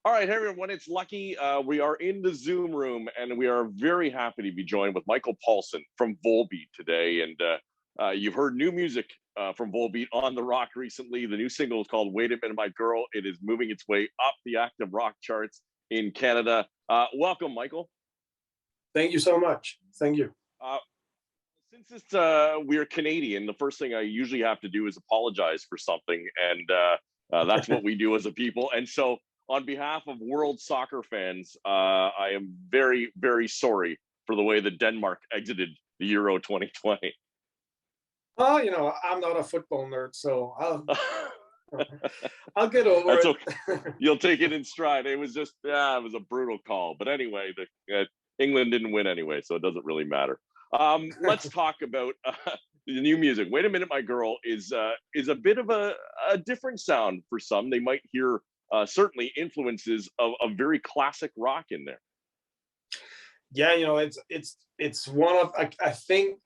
All right, hey everyone, it's Lucky. We are in the Zoom room, and we are very happy to be joined with Michael Paulson from Volbeat today. And you've heard new music from Volbeat on the rock recently. The new single is called "Wait a Minute, My Girl." It is moving its way up the active rock charts in Canada. Welcome, Michael. Thank you so much. Thank you. Since we're Canadian, the first thing I usually have to do is apologize for something, and that's what we do as a people. And so, on behalf of world soccer fans, I am very, very sorry for the way that Denmark exited the Euro 2020. Well, I'm not a football nerd, so I'll get over it. Okay. You'll take it in stride. It was just, it was a brutal call. But anyway, England didn't win anyway, so it doesn't really matter. Let's talk about the new music. "Wait a Minute, My Girl" is a bit of a different sound for some. They might hear certainly influences of very classic rock in there. Yeah, it's one of I think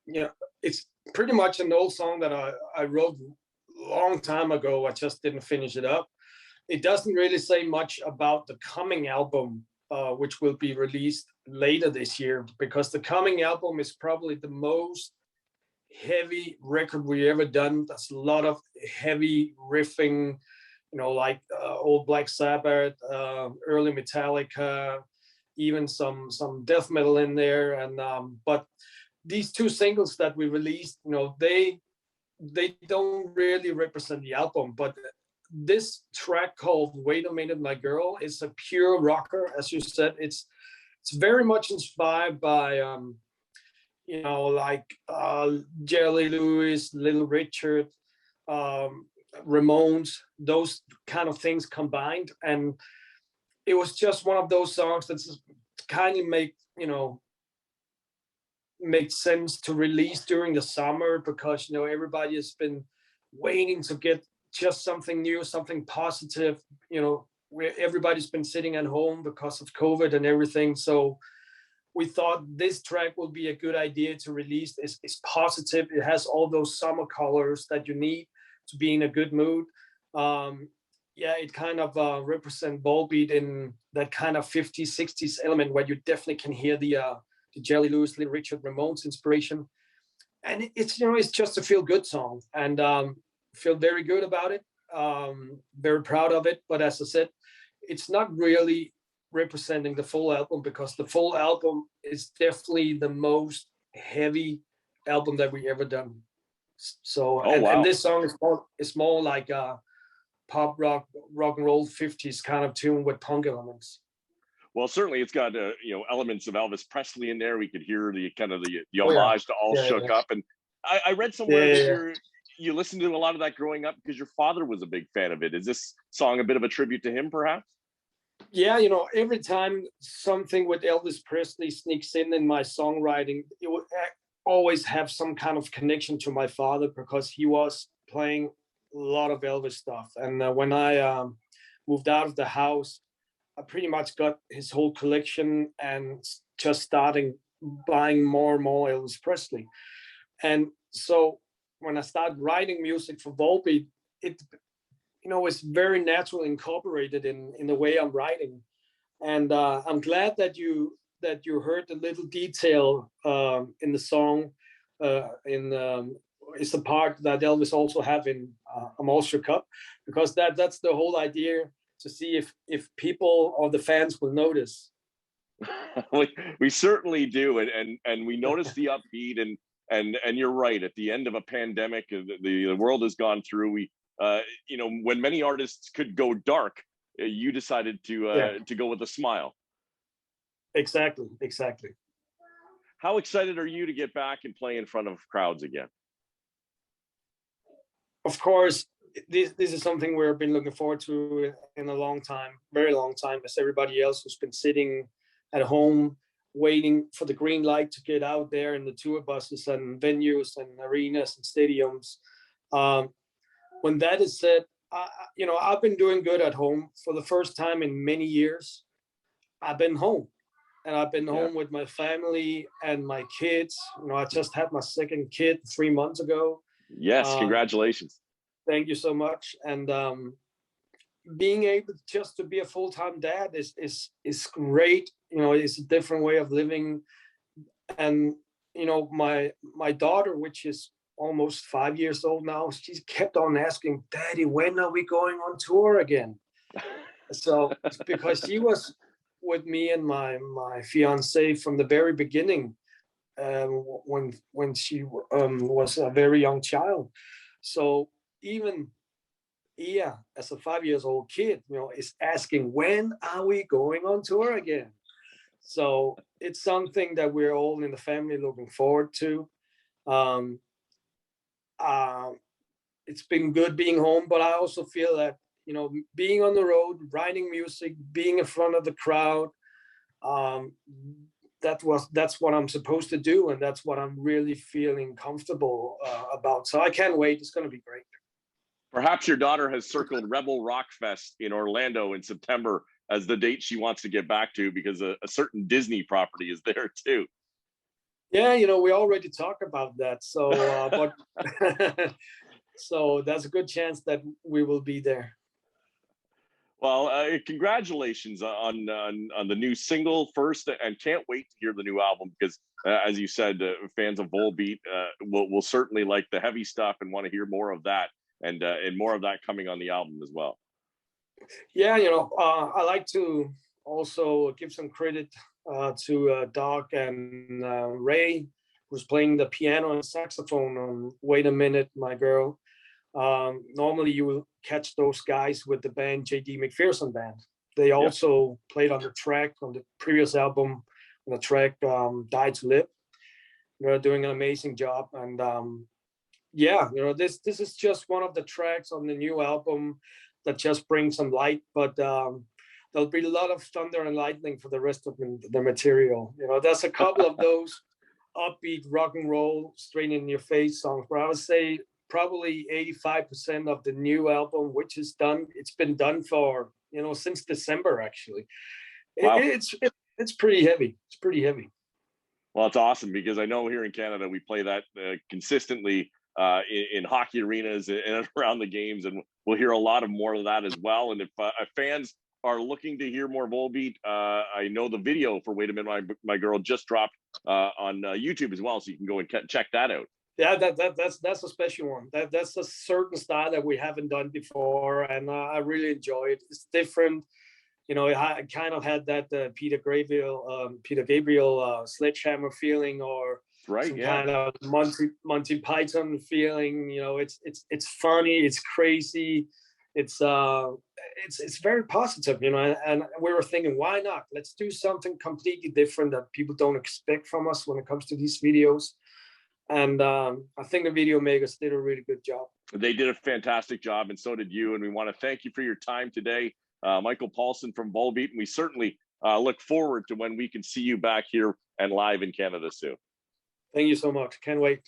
it's pretty much an old song that I wrote a long time ago. I just didn't finish it up. It doesn't really say much about the coming album, which will be released later this year, because the coming album is probably the most heavy record we ever done. There's a lot of heavy riffing, like old Black Sabbath, early Metallica, even some death metal in there. And but these two singles that we released, they don't really represent the album. But this track called "Wait a Minute, My Girl" is a pure rocker, as you said. It's very much inspired by like Jerry Lewis, Little Richard, Ramones, those kind of things combined. And it was just one of those songs that's kind of make sense to release during the summer, because everybody has been waiting to get just something new, something positive, where everybody's been sitting at home because of COVID and everything. So we thought this track would be a good idea to release. It's positive. It has all those summer colors that you need to be in a good mood. It kind of represents Volbeat in that kind of 50s, 60s element, where you definitely can hear the Jerry Lewis, Little Richard, Ramones inspiration. And it's just a feel-good song, and feel very good about it. Very proud of it. But as I said, it's not really representing the full album, because the full album is definitely the most heavy album that we ever done. So, and this song is more like a pop rock and roll 50s kind of tune with punk elements. Well, certainly it's got elements of Elvis Presley in there. We could hear the kind of the homage to All Shook Up. And I read somewhere that you listened to a lot of that growing up because your father was a big fan of it. Is this song a bit of a tribute to him, perhaps? Yeah, every time something with Elvis Presley sneaks in my songwriting, it would always have some kind of connection to my father, because he was playing a lot of Elvis stuff. And when I moved out of the house, I pretty much got his whole collection and just starting buying more and more Elvis Presley. And so when I started writing music for Volbeat, it's very naturally incorporated in the way I'm writing. And I'm glad that you heard the little detail in the song. It's the part that Elvis also have in "I'm All Shook Up," because that's the whole idea, to see if people or the fans will notice. We certainly do, and we notice the upbeat, and you're right. At the end of a pandemic, the world has gone through. When many artists could go dark, you decided to go with a smile. Exactly. How excited are you to get back and play in front of crowds again? Of course, this is something we've been looking forward to in a long time, very long time, as everybody else who's been sitting at home waiting for the green light to get out there in the tour buses and venues and arenas and stadiums. When that is said, I've been doing good at home for the first time in many years. I've been home, and I've been home with my family and my kids. I just had my second kid 3 months ago. Yes, congratulations. Thank you so much. And being able just to be a full-time dad is great. You know, it's a different way of living. And you know, my daughter, which is almost 5 years old now, she kept on asking, Daddy, when are we going on tour again? So because she was with me and my fiance from the very beginning, when she was a very young child. So even as a 5 years old kid, you know, is asking, when are we going on tour again? So it's something that we're all in the family looking forward to. Um, uh, it's been good being home, but I also feel that, you know, being on the road, writing music, being in front of the crowd, um, that's what I'm supposed to do, and that's what I'm really feeling comfortable about. So I can't wait. It's going to be great. Perhaps your daughter has circled Rebel Rock Fest in Orlando in September as the date she wants to get back to, because a certain Disney property is there too. Yeah, you know, we already talked about that. So, but so that's a good chance that we will be there. Well, congratulations on the new single first, and can't wait to hear the new album, because as you said, fans of Volbeat will certainly like the heavy stuff and want to hear more of that, and more of that coming on the album as well. Yeah, you know, I like to also give some credit to Doc and Ray, who's playing the piano and saxophone on Wait a Minute, My Girl. Normally you will catch those guys with the band JD McPherson Band. They also played on the track on the previous album, on the track Die to Live. They're doing an amazing job. And yeah, you know, this is just one of the tracks on the new album that just brings some light, but there'll be a lot of thunder and lightning for the rest of the material. You know, there's a couple of those upbeat rock and roll, straight in your face songs, but I would say probably 85% of the new album, which is done, it's been done for, you know, since December actually. Wow. It's pretty heavy. It's pretty heavy. Well, it's awesome, because I know here in Canada we play that consistently in hockey arenas and around the games, and we'll hear a lot of more of that as well. And if fans are looking to hear more Volbeat, I know the video for Wait a Minute, My Girl just dropped on YouTube as well, so you can go and check that out. Yeah, that's a special one. That's a certain style that we haven't done before, and I really enjoy it. It's different. You know, I kind of had that Peter Gabriel Sledgehammer feeling, or some kind of Monty Python feeling. You know, it's funny, it's crazy, it's very positive. You know, and we were thinking, why not? Let's do something completely different that people don't expect from us when it comes to these videos. And I think the video makers did a really good job. They did a fantastic job, and so did you. And we want to thank you for your time today, Michael Paulson from Volbeat. And we certainly look forward to when we can see you back here and live in Canada soon. Thank you so much. Can't wait.